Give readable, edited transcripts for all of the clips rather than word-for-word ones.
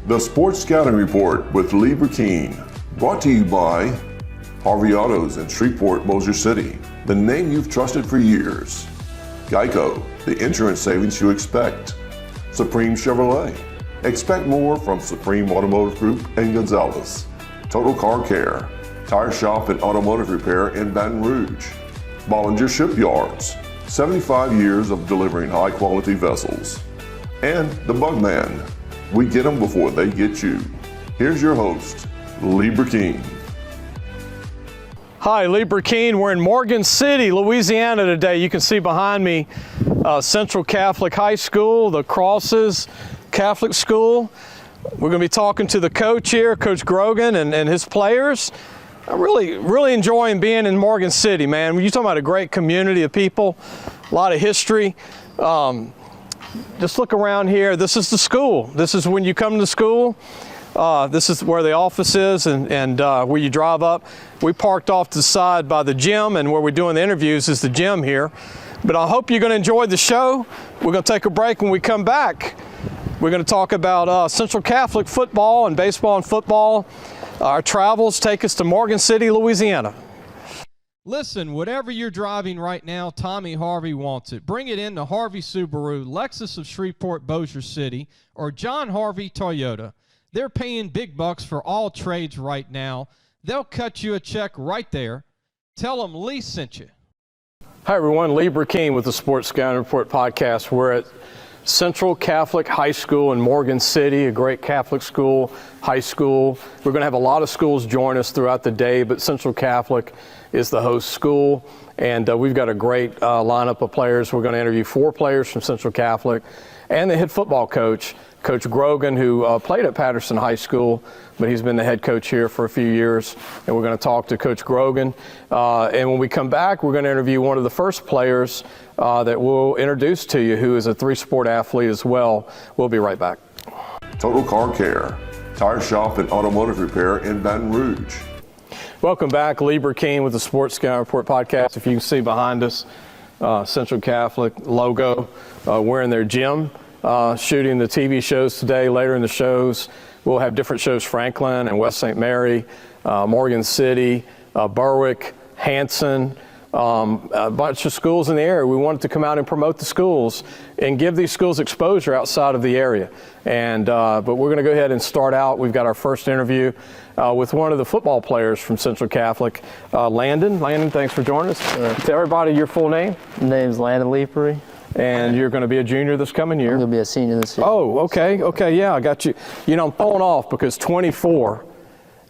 The Sports Scouting Report with Lee Burkeen, brought to you by Harvey Autos in Shreveport, Bossier City, the name you've trusted for years. Geico, the insurance savings you expect. Supreme Chevrolet, expect more from Supreme Automotive Group and Gonzalez. Total Car Care, tire shop and automotive repair in Baton Rouge. Bollinger Shipyards, 75 years of delivering high-quality vessels. And the Bugman, we get them before they get you. Here's your host, Lee Burkeen. Hi, Lee Burkeen. We're in Morgan City, Louisiana today. You can see behind me Central Catholic High School, the Crosses Catholic School. We're going to be talking to the coach here, Coach Grogan, and his players. I'm really enjoying being in Morgan City, man. You're talking about a great community of people, a lot of history. Just look around here. This is the school. This is when you come to school. This is where the office is and where you drive up. We parked off to the side by the gym, and where we're doing the interviews is the gym here. But I hope you're going to enjoy the show. We're going to take a break. When we come back, we're going to talk about Central Catholic football and baseball and football. Our travels take us to Morgan City, Louisiana. Listen, whatever you're driving right now, Tommy Harvey wants it. Bring it in to Harvey Subaru, Lexus of Shreveport, Bossier City, or John Harvey Toyota. They're paying big bucks for all trades right now. They'll cut you a check right there. Tell them Lee sent you. Hi, everyone. Lee Burkeen with the Sports Scouting Report podcast. We're at Central Catholic High School in Morgan City, a great Catholic school, high school. We're going to have a lot of schools join us throughout the day, but Central Catholic is the host school, and we've got a great lineup of players. We're going to interview 4 players from Central Catholic and the head football coach, Coach Grogan, who played at Patterson High School, but he's been the head coach here for a few years, and we're going to talk to Coach Grogan. And when we come back, we're going to interview one of the first players that we'll introduce to you, who is a 3-sport athlete as well. We'll be right back. Total Car Care, tire shop and automotive repair in Baton Rouge. Welcome back, Lee Burkeen with the Sports Scouting Report podcast. If you can see behind us, Central Catholic logo. We're in their gym shooting the TV shows today. Later in the shows, we'll have different shows: Franklin and West St. Mary, Morgan City, Berwick, Hanson, a bunch of schools in the area. We wanted to come out and promote the schools and give these schools exposure outside of the area. And but we're going to go ahead and start out. We've got our first interview with one of the football players from Central Catholic, Landon. Landon, thanks for joining us. Tell everybody your full name. My name's Landon Leapery. And you're going to be a junior this coming year. I'm going to be a senior this year. Oh, okay, yeah, I got you. You know, I'm pulling off because 24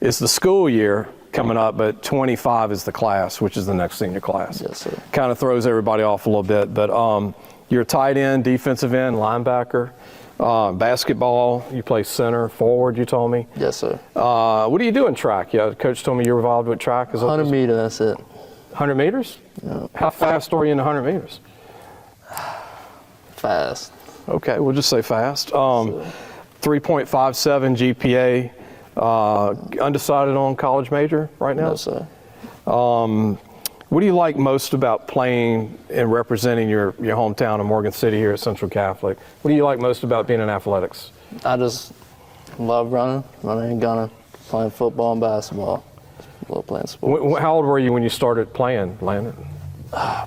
is the school year coming up, but 25 is the class, which is the next senior class. Yes, sir. Kind of throws everybody off a little bit, but you're a tight end, defensive end, linebacker, basketball. You play center, forward, you told me. Yes, sir. What do you do in track? Yeah, coach told me you're involved with track. 100 meter, that's it. 100 meters? Yeah. How fast are you in 100 meters? Fast. Okay, we'll just say fast. 3.57 GPA, undecided on college major right now? No, sir. What do you like most about playing and representing your hometown of Morgan City here at Central Catholic? What do you like most about being in athletics? I just love running and gunning, playing football and basketball. Love playing sports. How old were you when you started playing, Landon?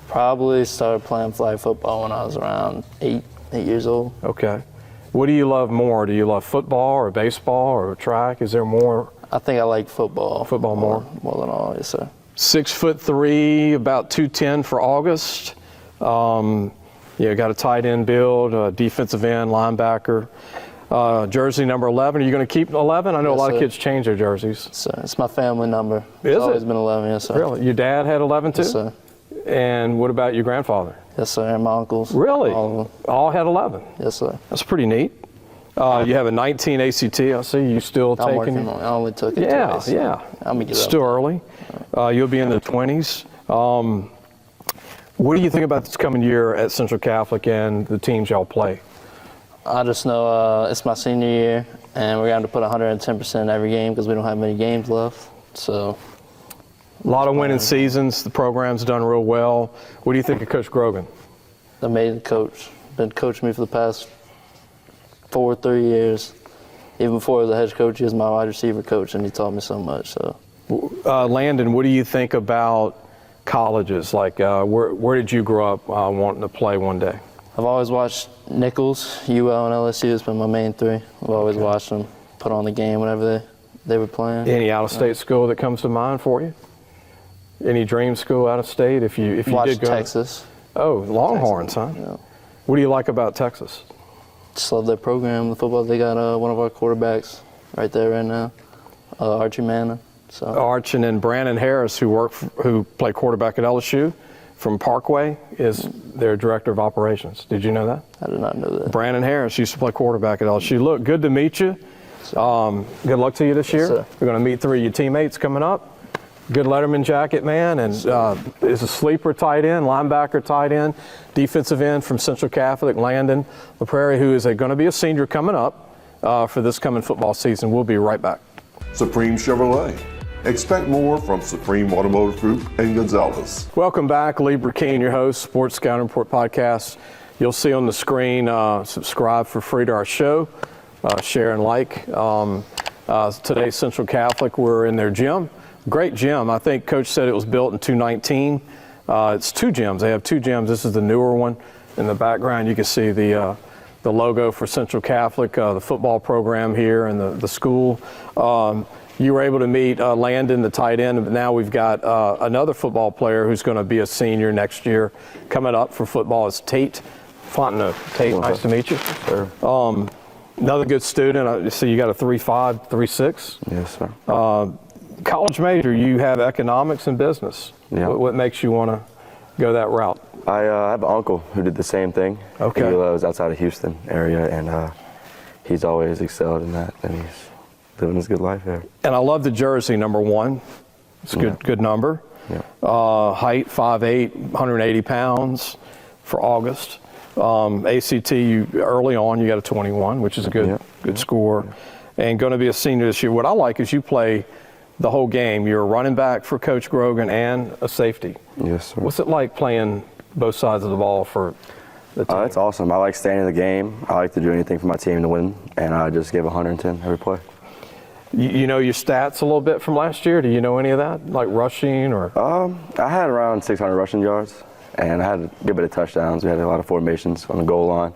Probably started playing flag football when I was around 8 years old. Okay. What do you love more? Do you love football or baseball or track? Is there more? I think I like football. Football more? More than all, yes, sir. 6'3", about 210 for August. Yeah, got a tight end build, defensive end, linebacker. Jersey number 11. Are you going to keep 11? I know Yes, a lot sir. of kids change their jerseys. So it's my family number. Is It's always it? been 11, yes, sir. Really? Your dad had 11 too? Yes, sir. And what about your grandfather? Yes, sir, and my uncles. Really? All of them. All had 11. Yes, sir. That's pretty neat. You have a 19 ACT. I see you still I'm taking. working on it. I only took it Yeah, twice. yeah. I'm going to get It's up. still early. You'll be in the 20s. What do you think about this coming year at Central Catholic and the teams y'all play? I just know it's my senior year, and we're going to put 110% in every game because we don't have many games left. So, A lot of winning seasons. The program's done real well. What do you think of Coach Grogan? amazing coach. Been coaching me for the past 3 years. even before the head coach, he was my wide receiver coach, and he taught me so much. So, Landon, what do you think about colleges? Like, where did you grow up wanting to play one day? I've always watched Nichols, UL, and LSU. It's been my main three. I've always watched them put on the game whenever they were playing. Any out-of-state school that comes to mind for you? Any dream school out of state? If you Watched did go Texas. Oh, Longhorns, huh? Yeah. What do you like about Texas? Just love their program, the football. They got one of our quarterbacks right there right now, Archie Manning. So. Arch, and then Brandon Harris, who played quarterback at LSU from Parkway, is their director of operations. Did you know that? I did not know that. Brandon Harris used to play quarterback at LSU. Look, good to meet you. Good luck to you this year. Yes, We're going to meet 3 of your teammates coming up. Good Letterman jacket, man, and is a sleeper tight end, linebacker tight end, defensive end from Central Catholic, Landon LaPrairie, who is going to be a senior coming up for this coming football season. We'll be right back. Supreme Chevrolet. Expect more from Supreme Automotive Group and Gonzalez. Welcome back. Lee Burkeen, your host, Sports Scouting Report Podcast. You'll see on the screen, subscribe for free to our show, share and like. Today's Central Catholic, we're in their gym. Great gym. I think Coach said it was built in 2019. It's 2 gyms. They have 2 gyms. This is the newer one. In the background, you can see the logo for Central Catholic, the football program here, and the school. You were able to meet Landon, the tight end, but now we've got another football player who's going to be a senior next year coming up for football. Is Tate Fontenot. Tate, nice to meet you. Sir. Another good student. I see you got a 3.5, 3.6. Yes, sir. College major, you have economics and business. Yeah. What makes you want to go that route? I have an uncle who did the same thing. Okay. He lives outside of Houston area, and he's always excelled in that, and he's living his good life there. And I love the jersey, number 1. It's a good number. Yeah. Height, 5'8", 180 pounds for August. ACT, you early on, you got a 21, which is a good score. Yeah. And going to be a senior this year. What I like is you play the whole game. You're a running back for Coach Grogan and a safety. Yes, sir. What's it like playing both sides of the ball for the team? It's awesome. I like staying in the game. I like to do anything for my team to win, and I just give 110 every play. You know your stats a little bit from last year? Do you know any of that, like rushing or? I had around 600 rushing yards, and I had a good bit of touchdowns. We had a lot of formations on the goal line.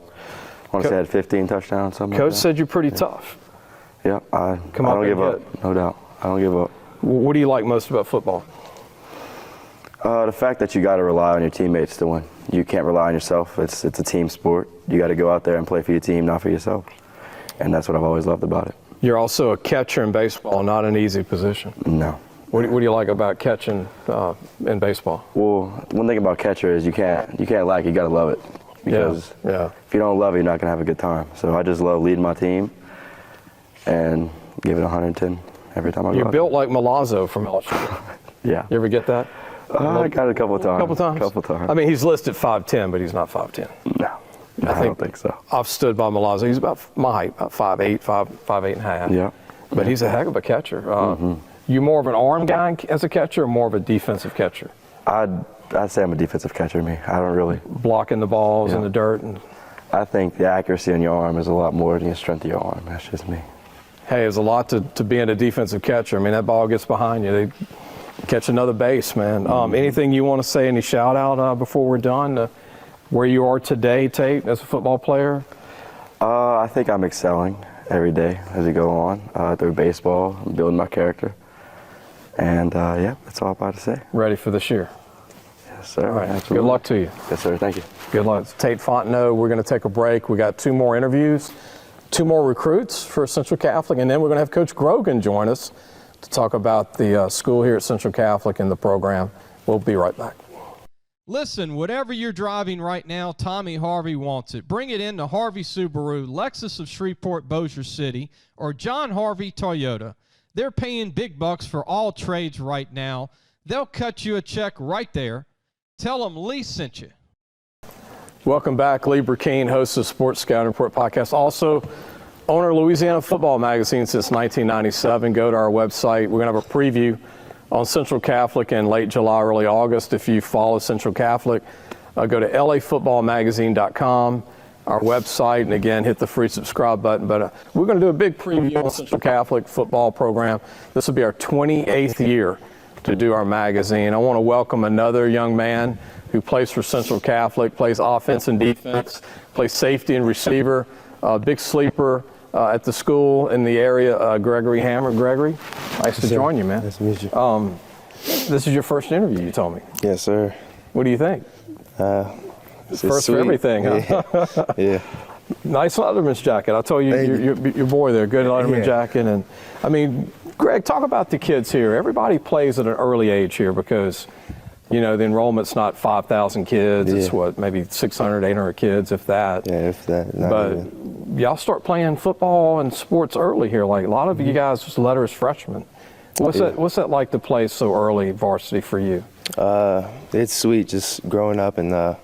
I want to say I had 15 touchdowns, something Coach like that. said you're pretty tough. Yeah, I don't give up, no doubt. I don't give up. What do you like most about football? The fact that you got to rely on your teammates to win. You can't rely on yourself. It's a team sport. You got to go out there and play for your team, not for yourself. And that's what I've always loved about it. You're also a catcher in baseball, not an easy position. No. What do you like about catching in baseball? Well, one thing about catcher is you can't like it. You got to love it. Because if you don't love it, you're not going to have a good time. So I just love leading my team and give it 110 every time I go. You're built like Milazzo from LSU. Yeah. You ever get that? I got it a couple of times. A couple times? I mean, he's listed 5'10", but he's not 5'10". No. I don't think so. I've stood by Milazzo. He's about my height, about 5'8", 5'8 and a half. Yeah. But he's a heck of a catcher. You more of an arm guy as a catcher or more of a defensive catcher? I'd say I'm a defensive catcher, me. I don't really. Blocking the balls in the dirt. I think the accuracy on your arm is a lot more than the strength of your arm. That's just me. Hey, there's a lot to being a defensive catcher. I mean, that ball gets behind you. They catch another base, man. Anything you want to say, any shout out before we're done? Where you are today, Tate, as a football player? I think I'm excelling every day as we go on through baseball. I'm building my character. And, that's all I'm about to say. Ready for this year? Yes, sir. All right. Absolutely. Good luck to you. Yes, sir. Thank you. Good luck. It's Tate Fontenot. We're going to take a break. We got 2 more interviews, 2 more recruits for Central Catholic, and then we're going to have Coach Grogan join us to talk about the school here at Central Catholic and the program. We'll be right back. Listen, whatever you're driving right now, Tommy Harvey wants it. Bring it in to Harvey Subaru, Lexus of Shreveport, Bossier City, or John Harvey Toyota. They're paying big bucks for all trades right now. They'll cut you a check right there. Tell them Lee sent you. Welcome back. Lee Burkeen, host of Sports Scouting Report Podcast. Also, owner of Louisiana Football Magazine since 1997. Go to our website. We're going to have a preview on Central Catholic in late July, early August. If you follow Central Catholic, go to lafootballmagazine.com. our website, and again, hit the free subscribe button. But we're going to do a big preview on Central Catholic football program. This will be our 28th year to do our magazine. I want to welcome another young man who plays for Central Catholic, plays offense and defense, plays safety and receiver, big sleeper at the school in the area, Gregory Hammer. Gregory, nice to join you, man. Nice to meet you. This is your first interview, you told me. Yes, sir. What do you think? It's First sweet. for everything, huh? Yeah. Nice Letterman's jacket. I told you, your boy there, good Letterman jacket. And I mean, Greg, talk about the kids here. Everybody plays at an early age here because, you know, the enrollment's not 5,000 kids. Yeah. It's what, maybe 600, 800 kids, if that. Yeah, if that. Not But even. y'all start playing football and sports early here. Like a lot of you guys just letter as freshmen. What's that like to play so early varsity for you? It's sweet just growing up and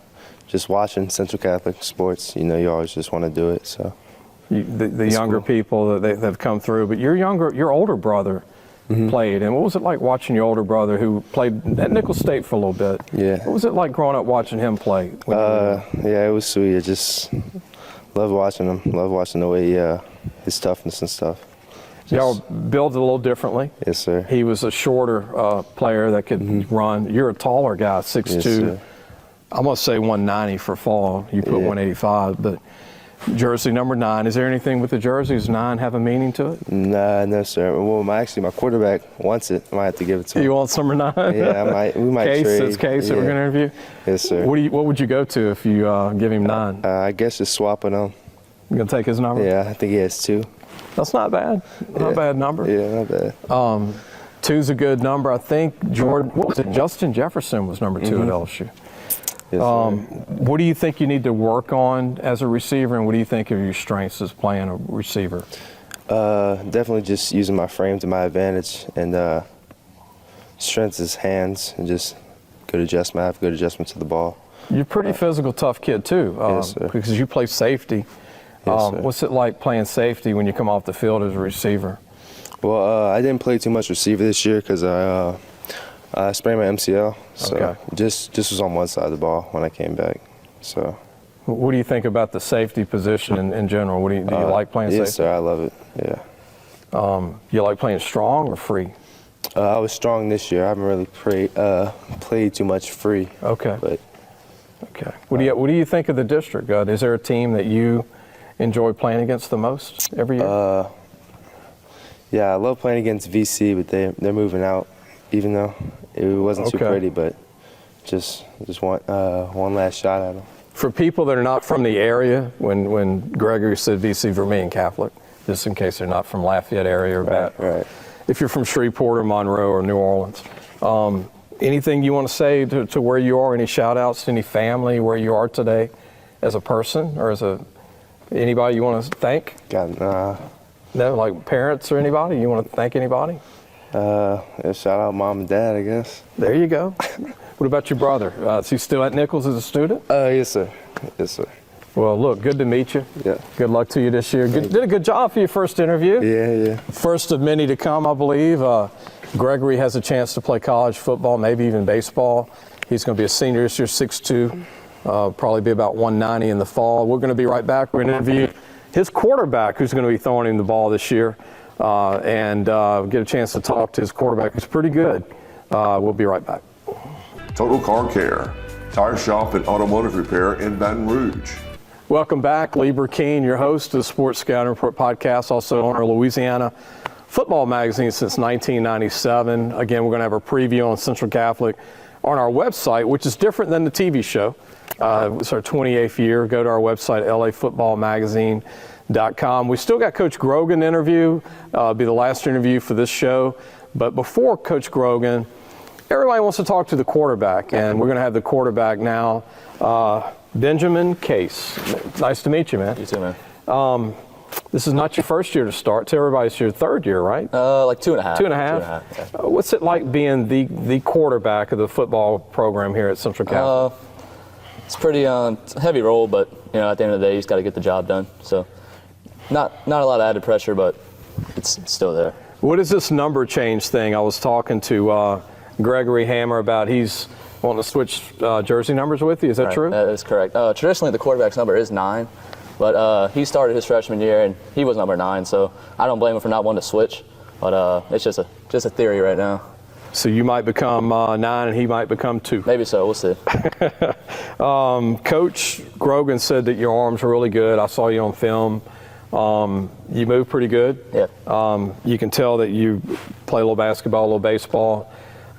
just watching Central Catholic sports. You know, you always just want to do it. So The younger people that have come through, but your older brother played, and what was it like watching your older brother who played at Nicholls State for a little bit? Yeah. What was it like growing up watching him play? Yeah, it was sweet. I just love watching him. Love watching the way his toughness and stuff. Y'all built a little differently. Yes, sir. He was a shorter player that could run. You're a taller guy, 6'2". Yes, sir. I'm gonna say 190 for fall. You put 185, but jersey number 9. Is there anything with the jersey? Does 9 have a meaning to it? Nah, no, sir. Well, my quarterback wants it. I might have to give it to him. You want number 9? Yeah, we might Case, trade. it's Case that we're gonna interview. Yes, sir. What would you go to if you give him 9? I guess just swapping them. You gonna take his number? Yeah, I think he has 2. That's not bad. Not a bad number. Yeah, not bad. 2's a good number. I think Justin Jefferson was number 2 at LSU. Yes, What do you think you need to work on as a receiver, and what do you think of your strengths as playing a receiver? Definitely just using my frame to my advantage, and strengths is hands, and just good adjustment. I have good adjustment to the ball. You're a pretty physical, tough kid too, Yes, sir. because you play safety. Yes, sir. What's it like playing safety when you come off the field as a receiver? Well, I didn't play too much receiver this year because I sprained my MCL, so Okay. just was on one side of the ball when I came back. So. What do you think about the safety position in general? Do you like playing Yes, safety? sir. I love it. Yeah. You like playing strong or free? I was strong this year. I haven't really played too much free. Okay. But Okay. What do you think of the district? Is there a team that you enjoy playing against the most every year? yeah, I love playing against VC, but they're moving out, even though it wasn't too Okay. pretty. But just want one last shot at them. For people that are not from the area, when Gregory said VC Vermilion Catholic, just in case they're not from Lafayette area or Right. if you're from Shreveport or Monroe or New Orleans, anything you want to say to where you are? Any shout outs to any family where you are today as a person or as anybody you want to thank? No, like parents or anybody? You want to thank anybody? Yeah, shout out mom and dad, I guess. There you go. What about your brother? Is he still at Nicholls as a student? Yes, sir. Yes, sir. Well, look, good to meet you. Yeah. Good luck to you this year. Did a good job for your first interview. Yeah. First of many to come, I believe. Gregory has a chance to play college football, maybe even baseball. He's going to be a senior this year, 6'2", probably be about 190 in the fall. We're going to be right back. We're going to interview his quarterback, who's going to be throwing him the ball this year, and get a chance to talk to his quarterback, who's pretty good. We'll be right back. Total Car Care, tire shop and automotive repair in Baton Rouge. Welcome back. Lee Burkeen, your host of the Sports Scouting Report podcast, also owner of Louisiana Football Magazine since 1997. Again, we're going to have a preview on Central Catholic on our website, which is different than the TV show. It's our 28th year. Go to our website, lafootballmagazine.com. We still got Coach Grogan interview. Be the last interview for this show. But before Coach Grogan, everybody wants to talk to the quarterback, and we're going to have the quarterback now. Benjamin Case. Nice to meet you, man. You too, man. This is not your first year to start. To everybody's your third year, right? Like 2.5. 2.5? Yeah. What's it like being the quarterback of the football program here at Central Catholic? It's pretty heavy role, but at the end of the day, you just got to get the job done. So not a lot of added pressure, but it's still there. What is this number change thing? I was talking to Gregory Hammer about he's wanting to switch jersey numbers with you. Is that true? That is correct. Traditionally, the quarterback's number is 9, But he started his freshman year, and he was number 9, so I don't blame him for not wanting to switch. But it's just a theory right now. So you might become 9 and he might become 2. Maybe so. We'll see. Coach Grogan said that your arms are really good. I saw you on film. You move pretty good. Yeah. You can tell that you play a little basketball, a little baseball.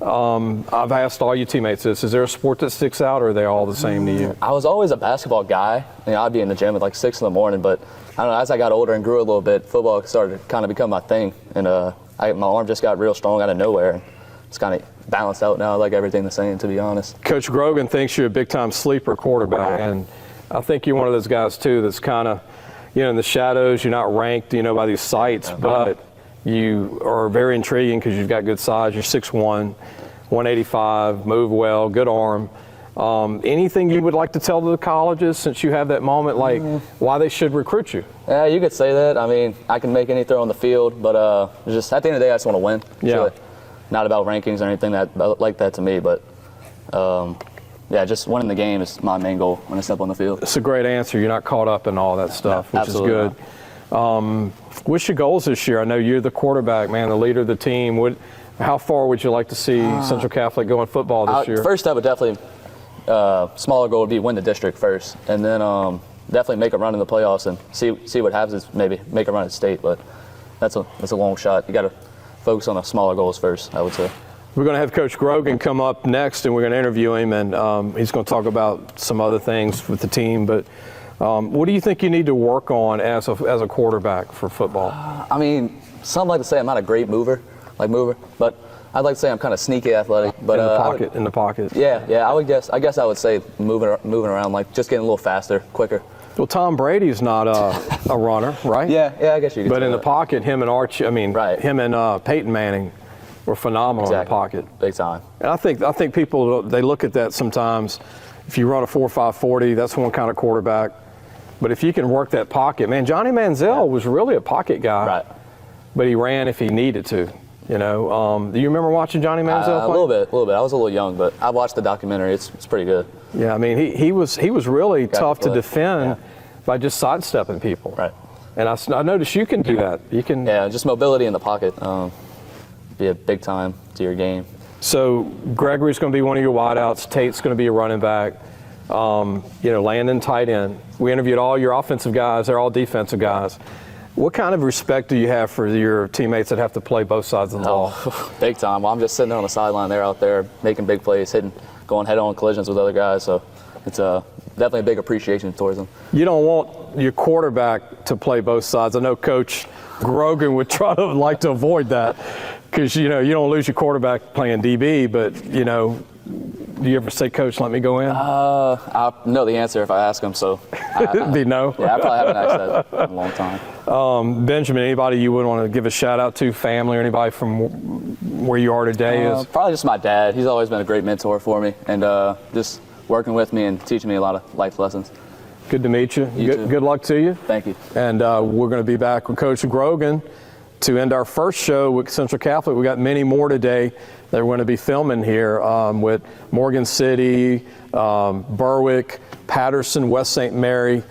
I've asked all your teammates this. Is there a sport that sticks out, or are they all the same to you? I was always a basketball guy. I'd be in the gym at like 6 in the morning, but I don't know, as I got older and grew a little bit, football started to kind of become my thing. And my arm just got real strong out of nowhere. It's kind of balanced out now. I like everything the same, to be honest. Coach Grogan thinks you're a big-time sleeper quarterback, and I think you're one of those guys, too, that's kind of, in the shadows. You're not ranked, by these sites, but you are very intriguing because you've got good size. You're 6'1", 185, move well, good arm. Anything you would like to tell the colleges since you have that moment, like why they should recruit you? Yeah, you could say that. I mean, I can make any throw on the field, but just at the end of the day, I just want to win. Yeah. So, not about rankings or anything like that to me, but yeah, just winning the game is my main goal when I step on the field. It's a great answer. You're not caught up in all that stuff, which is good. What's your goals this year? I know you're the quarterback, man, the leader of the team. How far would you like to see Central Catholic go in football this year? First step would definitely, smaller goal would be win the district first, and then definitely make a run in the playoffs and see what happens. Maybe make a run at state, but that's a long shot. You got to focus on the smaller goals first, I would say. We're going to have Coach Grogan come up next, and we're going to interview him, and he's going to talk about some other things with the team. But what do you think you need to work on as a quarterback for football? I mean, some like to say I'm not a great mover, but I'd like to say I'm kind of sneaky athletic. But in the pocket. Yeah. I guess I would say moving around, like just getting a little faster, quicker. Well, Tom Brady's not a runner, right? Yeah, I guess you could. But say in the that. pocket, him and Archie, him and Peyton Manning were phenomenal in the pocket. Big time. And I think people, they look at that sometimes. If you run a 4.5 40, that's one kind of quarterback. But if you can work that pocket, man, Johnny Manziel was really a pocket guy. Right. But he ran if he needed to. Do you remember watching Johnny Manziel play? A little bit. I was a little young, but I watched the documentary. It's pretty good. Yeah, I mean, he was really tough to defend by just sidestepping people. Right. And I noticed you can do that. You can. Yeah, just mobility in the pocket. Be a big time to your game. So Gregory's going to be one of your wideouts. Tate's going to be a running back. Landon tight end. We interviewed all your offensive guys. They're all defensive guys. What kind of respect do you have for your teammates that have to play both sides of the ball? Big time. Well, I'm just sitting there on the sideline. They're out there making big plays, going head-on collisions with other guys. So it's definitely a big appreciation towards them. You don't want your quarterback to play both sides. I know Coach Grogan would try to like to avoid that because, you don't lose your quarterback playing DB, but, do you ever say, Coach, let me go in? I know the answer if I ask him, so. It'd be no? Yeah, I probably haven't asked that in a long time. Benjamin, anybody you would want to give a shout-out to, family or anybody from where you are today? Probably just my dad. He's always been a great mentor for me and just working with me and teaching me a lot of life lessons. Good to meet you. Good luck to you. Thank you. And we're going to be back with Coach Grogan to end our first show with Central Catholic. We got many more today that we're going to be filming here with Morgan City, Berwick, Patterson, West St. Mary,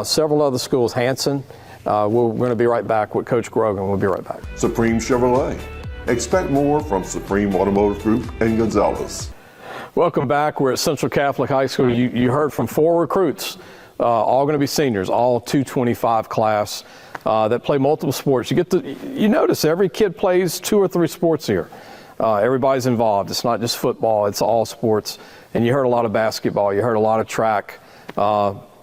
several other schools, Hanson. We're going to be right back with Coach Grogan. We'll be right back. Supreme Chevrolet. Expect more from Supreme Automotive Group and Gonzalez. Welcome back. We're at Central Catholic High School. You heard from 4 recruits, all going to be seniors, all 225 class that play multiple sports. You notice every kid plays 2 or 3 sports here. Everybody's involved. It's not just football, it's all sports. And you heard a lot of basketball, you heard a lot of track,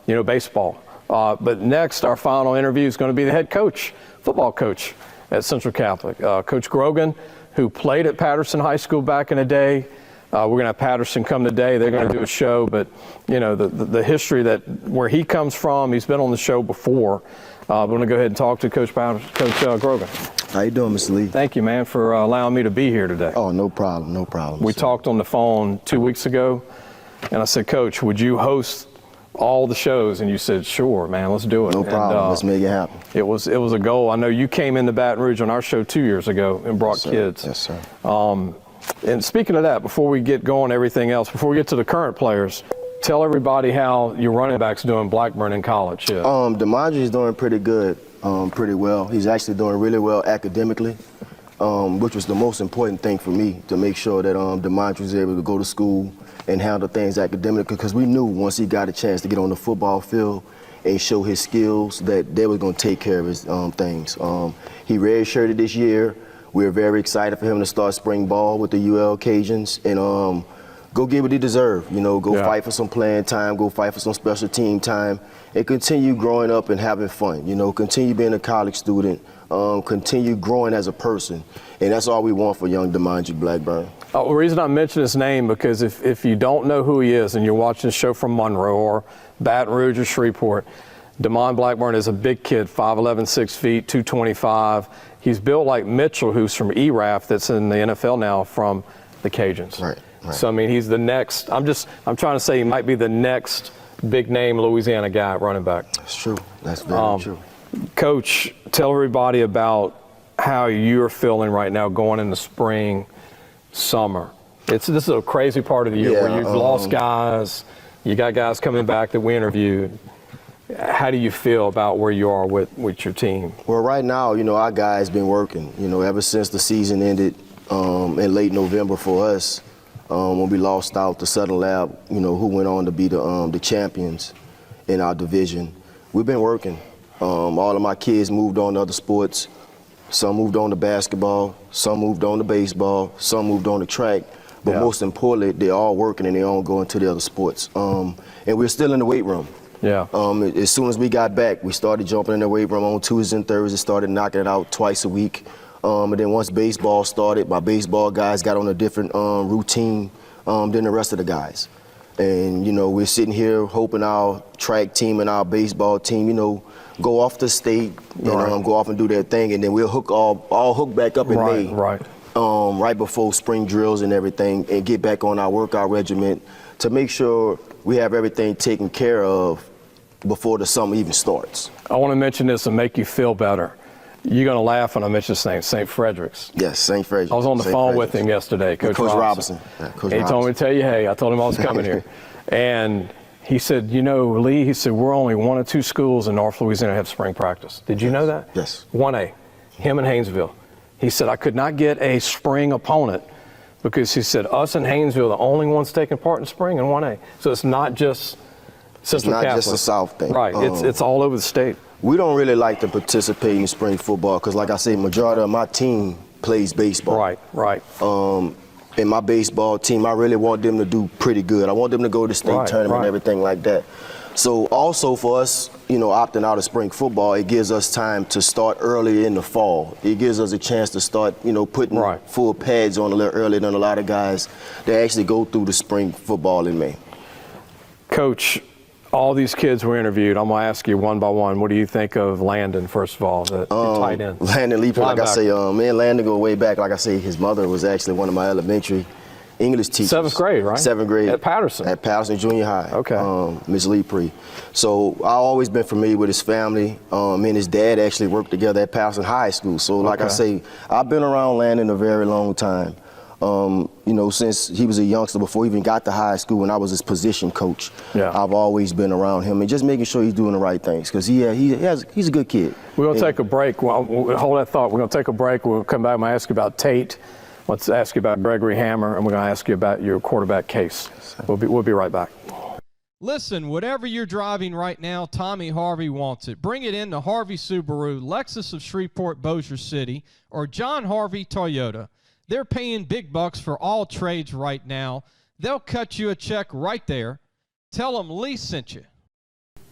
baseball. But next, our final interview is going to be the head coach, football coach at Central Catholic. Coach Grogan, who played at Patterson High School back in the day. We're going to have Patterson come today. They're going to do a show, but the history where he comes from, he's been on the show before. I'm going to go ahead and talk to Coach Grogan. How you doing, Mr. Lee? Thank you, man, for allowing me to be here today. Oh, no problem. We talked on the phone 2 weeks ago, and I said, Coach, would you host all the shows? And you said, sure, man, let's do it. No problem. Let's make it happen. It was a goal. I know you came into Baton Rouge on our show 2 years ago and brought kids. Yes, sir. And speaking of that, before we get going, everything else, before we get to the current players, Tell everybody how your running back's doing Blackburn in college. Yeah. DeMondre is doing pretty good, pretty well. He's actually doing really well academically, which was the most important thing for me, to make sure that DeMondre was able to go to school and handle things academically, because we knew once he got a chance to get on the football field and show his skills that they were going to take care of his things. He redshirted this year. We're very excited for him to start spring ball with the UL Cajuns and go get what he deserves. You know, go fight for some playing time, go fight for some special team time, and continue growing up and having fun. You know, continue being a college student, continue growing as a person. And that's all we want for young DeMondre Blackburn. The reason I mention his name, because if you don't know who he is and you're watching a show from Monroe or Baton Rouge or Shreveport, DeMond Blackburn is a big kid, 5'11", 6 feet, 225. He's built like Mitchell, who's from ERAF, that's in the NFL now from the Cajuns. Right. So, I mean, he's the next, I'm trying to say he might be the next big name Louisiana guy at running back. That's true. That's very true. Coach, tell everybody about how you're feeling right now going into spring, summer. This is a crazy part of the year where you've lost guys, you got guys coming back that we interviewed. How do you feel about where you are with your team? Well, right now, you know, our guys been working, you know, ever since the season ended in late November for us. When we lost out to Southern Lab, you know, who went on to be the champions in our division. We've been working. All of my kids moved on to other sports. Some moved on to basketball, some moved on to baseball, some moved on to track. But most importantly, they're all working and they're all going to the other sports. And we're still in the weight room. Yeah. As soon as we got back, we started jumping in the weight room on Tuesdays and Thursdays, started knocking it out twice a week. And then once baseball started, my baseball guys got on a different routine than the rest of the guys. And, you know, we're sitting here hoping our track team and our baseball team, you know, go off to state and go off and do their thing. And then we'll all hook back up in May. Right before spring drills and everything, and get back on our workout regimen to make sure we have everything taken care of before the summer even starts. I want to mention this and make you feel better. You're going to laugh when I mention his name, St. Frederick's. Yes, St. Frederick's. I was on the phone with him yesterday, Coach Robinson. Yeah, Coach He told me to tell you, hey, I told him I was coming here. And he said, you know, Lee, he said, we're only one of two schools in North Louisiana that have spring practice. Did you know that? Yes. 1A, him and Haynesville. He said, I could not get a spring opponent because he said, us and Haynesville are the only ones taking part in spring in 1A. So it's not just Central Catholic. It's not just a South thing. Right, it's all over the state. We don't really like to participate in spring football because, like I say, majority of my team plays baseball. Right. And my baseball team, I really want them to do pretty good. I want them to go to state tournament and everything like that. So also for us, you know, opting out of spring football, it gives us time to start early in the fall. It gives us a chance to start, you know, putting full pads on a little earlier than a lot of guys that actually go through the spring football in May. Coach, all these kids were interviewed. I'm going to ask you one by one. What do you think of Landon, first of all, the tight end? Landon Lee, like I say, me and Landon go way back. Like I say, his mother was actually one of my elementary English teachers. 7th grade, right? 7th grade. At Patterson? At Patterson Junior High. Okay. Ms. Lee Pre. So I've always been familiar with his family. Me and his dad actually worked together at Patterson High School. So like I say, I've been around Landon a very long time. You know, since he was a youngster, before he even got to high school, when I was his position coach, I've always been around him and just making sure he's doing the right things because he's a good kid. We're going to take a break. Well, hold that thought. We're going to take a break. We'll come back. I'm going to ask you about Tate. Let's ask you about Gregory Hammer, and we're going to ask you about your quarterback case. We'll be right back. Listen, whatever you're driving right now, Tommy Harvey wants it. Bring it in to Harvey Subaru, Lexus of Shreveport, Bossier City, or John Harvey Toyota. They're paying big bucks for all trades right now. They'll cut you a check right there. Tell them Lee sent you.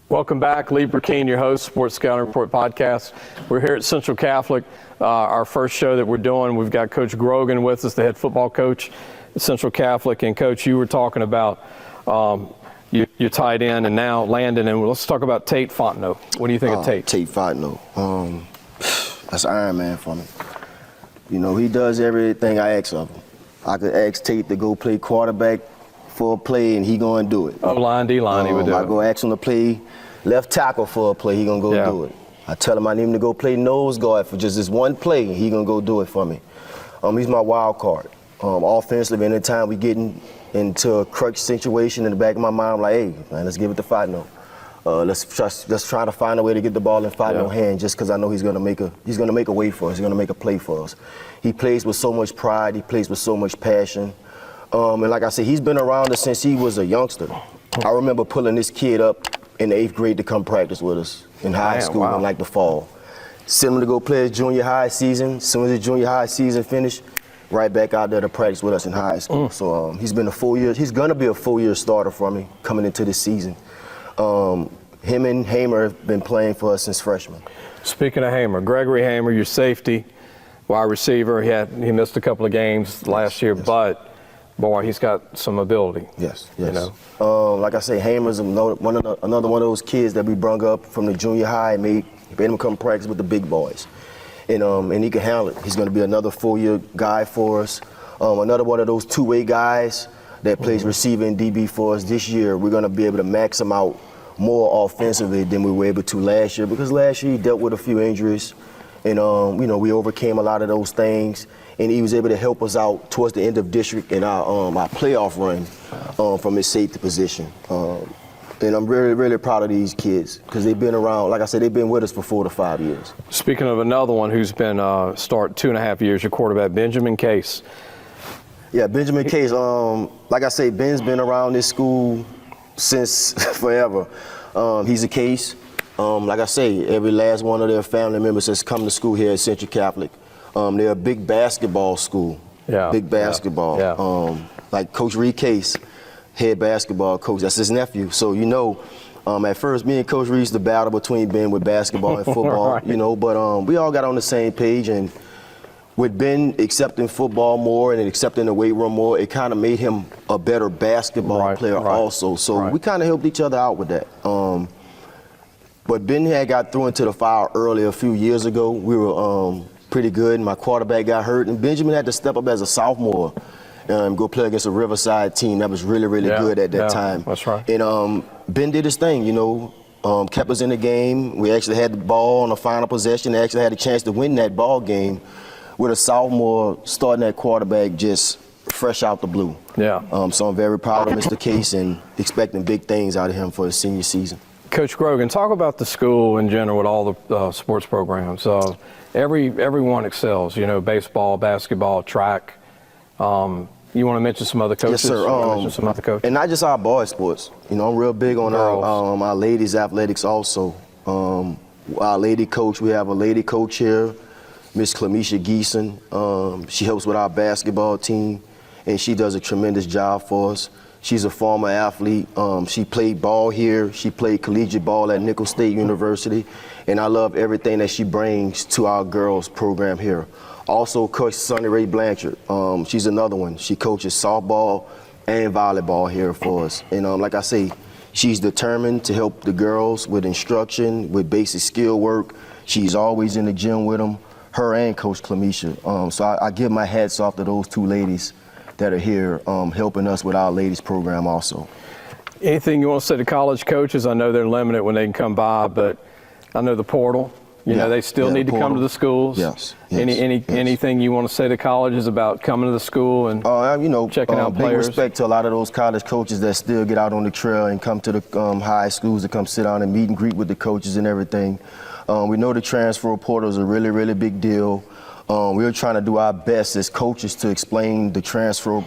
Welcome back. Lee Burkeen, your host, Sports Scouting Report podcast. We're here at Central Catholic, our first show that we're doing. We've got Coach Grogan with us, the head football coach at Central Catholic. And, Coach, you were talking about your tight end and now Landon. And let's talk about Tate Fontenot. What do you think of Tate? Tate Fontenot. That's Iron Man for me. You know, he does everything I ask of him. I could ask Tate to go play quarterback for a play, and he gonna do it. O-line, D-line, he would do it. I go ask him to play left tackle for a play, he gonna go do it. I tell him I need him to go play nose guard for just this one play, he gonna go do it for me. He's my wild card. Offensively, anytime we get in into a crutch situation in the back of my mind. I'm like, hey, man, let's give it to Fadno. Let's try to find a way to get the ball in Fadno's hand, just because I know he's gonna make a way for us. He's gonna make a play for us. He plays with so much pride. He plays with so much passion. And like I said, he's been around us since he was a youngster. I remember pulling this kid up in the 8th grade to come practice with us in high school in like the fall. Send him to go play his junior high season. As soon as his junior high season finished, right back out there to practice with us in high school. So he's been a full year. He's gonna be a full year starter for me coming into this season. Him and Hamer have been playing for us since freshman. Speaking of Hamer, Gregory Hamer, your safety, wide receiver. He missed a couple of games last year, but boy, he's got some ability. Yes. You know. Like I say, Hamer's another one of those kids that we brung up from the junior high and made him come practice with the big boys. And he can handle it. He's going to be another full-year guy for us. Another one of those two-way guys that plays receiver and DB for us this year. We're going to be able to max him out more offensively than we were able to last year, because last year he dealt with a few injuries, and we overcame a lot of those things, and he was able to help us out towards the end of district in our playoff run from his safety position. And I'm really, really proud of these kids because they've been around. Like I said, they've been with us for 4 to 5 years. Speaking of another one who's been start 2.5 years, your quarterback, Benjamin Case. Yeah, Benjamin Case. Like I say, Ben's been around this school since forever. He's a Case. Like I say, every last one of their family members has come to school here at Central Catholic. They're a big basketball school. Yeah. Big basketball. Yeah. Like Coach Reed Case, head basketball coach. That's his nephew. So, at first, me and Coach Reed used to battle between Ben with basketball and football, Right. But we all got on the same page. And with Ben accepting football more and accepting the weight room more, it kind of made him a better basketball player also. So we kind of helped each other out with that. But Ben had got through into the fire early a few years ago. We were pretty good. My quarterback got hurt, and Benjamin had to step up as a sophomore. Go play against a Riverside team that was really, really good at that time. That's right. And Ben did his thing, kept us in the game. We actually had the ball on the final possession. They actually had a chance to win that ball game with a sophomore starting at quarterback just fresh out the blue. Yeah. So I'm very proud of Mr. Case and expecting big things out of him for his senior season. Coach Grogan, talk about the school in general with all the sports programs. Everyone excels, baseball, basketball, track. You want to mention some other coaches? Yes, sir. Mention some other coaches? And not just our boys sports. I'm real big on our ladies athletics also. Our lady coach, we have a lady coach here, Miss Clemisha Geeson. She helps with our basketball team, and she does a tremendous job for us. She's a former athlete. She played ball here. She played collegiate ball at Nicholls State University, and I love everything that she brings to our girls program here. Also, Coach Sonny Ray Blanchard. She's another one. She coaches softball and volleyball here for us. And like I say, she's determined to help the girls with instruction, with basic skill work. She's always in the gym with them, her and Coach Clemisha. So I give my hats off to those two ladies that are here helping us with our ladies program also. Anything you want to say to college coaches? I know they're limited when they can come by, but I know the portal. They still need to come to the schools. Yes. Anything you want to say to colleges about coming to the school and checking out players? Big respect to a lot of those college coaches that still get out on the trail and come to the high schools to come sit down and meet and greet with the coaches and everything. We know the transfer portal is a really, really big deal. We're trying to do our best as coaches to explain the transfer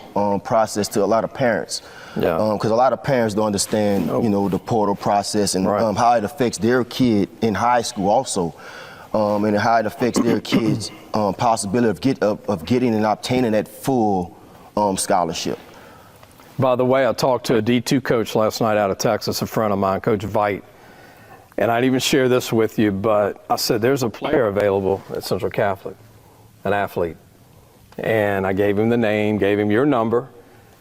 process to a lot of parents. Because a lot of parents don't understand, the portal process and how it affects their kid in high school also, and how it affects their kids' possibility of getting and obtaining that full scholarship. By the way, I talked to a D2 coach last night out of Texas, a friend of mine, Coach Veit, and I'd even share this with you, but I said, there's a player available at Central Catholic, an athlete. And I gave him the name, gave him your number.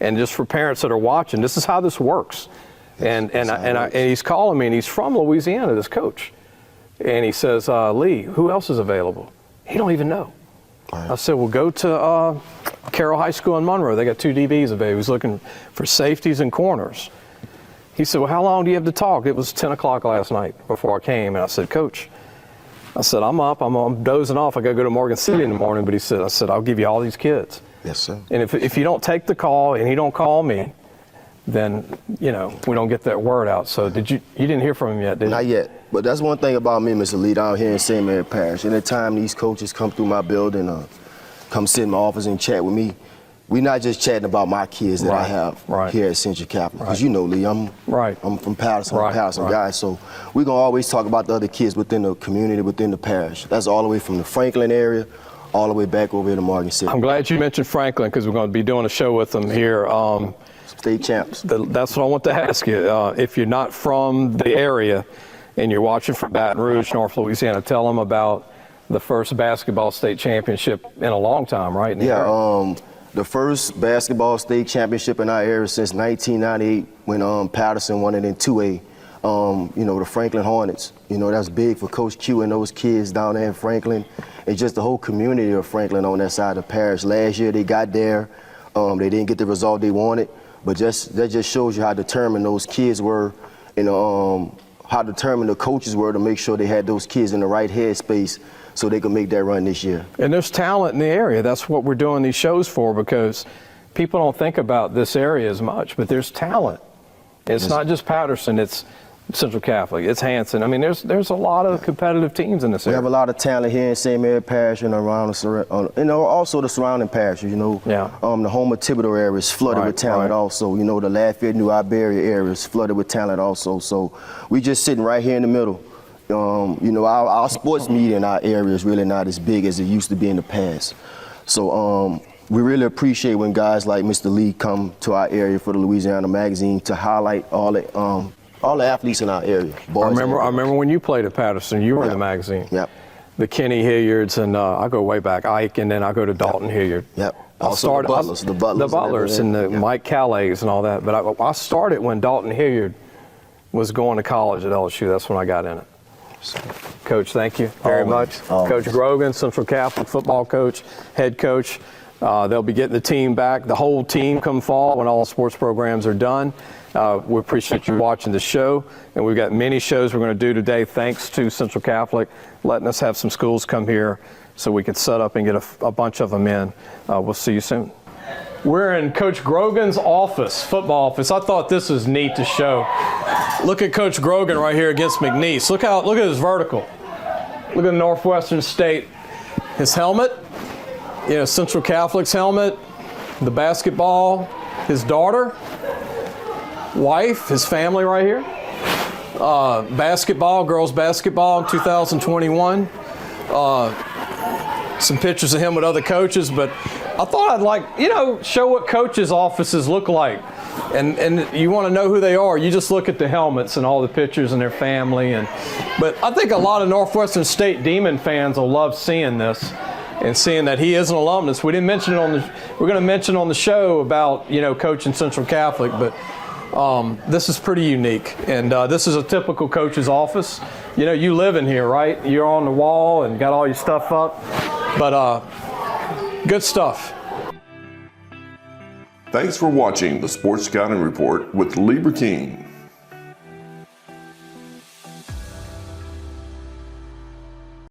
And just for parents that are watching, this is how this works. And he's calling me, and he's from Louisiana, this coach. And he says, Lee, who else is available? He don't even know. I said, well, go to Carroll High School in Monroe. They got 2 DBs available. He's looking for safeties and corners. He said, well, how long do you have to talk? It was 10 o'clock last night before I came. And I said, Coach, I'm up, I'm dozing off. I got to go to Morgan City in the morning. But I said, I'll give you all these kids. Yes, sir. And if you don't take the call and he don't call me, then, we don't get that word out. So you didn't hear from him yet, did you? Not yet. But that's one thing about me, Mr. Lee, down here in St. Mary Parish. Anytime these coaches come through my building, come sit in my office and chat with me, we're not just chatting about my kids that I have here at Central Catholic. Because Lee, I'm from Patterson, I'm a Patterson guy. So we're going to always talk about the other kids within the community, within the parish. That's all the way from the Franklin area, all the way back over here to Morgan City. I'm glad you mentioned Franklin because we're going to be doing a show with them here. State champs. That's what I want to ask you. If you're not from the area and you're watching from Baton Rouge, North Louisiana, tell them about the first basketball state championship in a long time, right? The first basketball state championship in our area since 1998 when Patterson won it in 2A. The Franklin Hornets. That's big for Coach Q and those kids down there in Franklin. And just the whole community of Franklin on that side of the parish. Last year they got there. They didn't get the result they wanted. But that just shows you how determined those kids were and how determined the coaches were to make sure they had those kids in the right headspace so they could make that run this year. And there's talent in the area. That's what we're doing these shows for, because people don't think about this area as much, but there's talent. It's not just Patterson, it's Central Catholic, it's Hanson. I mean, there's a lot of competitive teams in this area. We have a lot of talent here in St. Mary Parish and around also the surrounding parishes, The Homer Thibodeau area is flooded with talent also. The Lafayette, New Iberia area is flooded with talent also. So we just sitting right here in the middle. Our sports media in our area is really not as big as it used to be in the past. So we really appreciate when guys like Mr. Lee come to our area for the Louisiana Magazine to highlight all the athletes in our area. I remember when you played at Patterson, you were in the magazine. Yep. The Kenny Hilliards, and I go way back, Ike, and then I go to Dalton Hilliard. Yep. Also the Butlers and the Mike Callais and all that. But I started when Dalton Hilliard was going to college at LSU. That's when I got in it. Coach, thank you very much. Coach Grogan, Central Catholic football coach, head coach. They'll be getting the team back, the whole team come fall when all sports programs are done. We appreciate you watching the show, and we've got many shows we're going to do today thanks to Central Catholic letting us have some schools come here so we can set up and get a bunch of them in. We'll see you soon. We're in Coach Grogan's office, football office. I thought this was neat to show. Look at Coach Grogan right here against McNeese. Look at his vertical. Look at Northwestern State. His helmet, Central Catholic's helmet, the basketball, his daughter, wife, his family right here. Basketball, girls basketball in 2021. Some pictures of him with other coaches, but I thought I'd show what coaches' offices look like. And you want to know who they are, you just look at the helmets and all the pictures and their family. But I think a lot of Northwestern State Demon fans will love seeing this and seeing that he is an alumnus. We didn't mention it we're going to mention on the show about, coaching Central Catholic, but this is pretty unique. And this is a typical coach's office. You live in here, right? You're on the wall and got all your stuff up. But good stuff. Thanks for watching the Sports Scouting Report with Lieber King.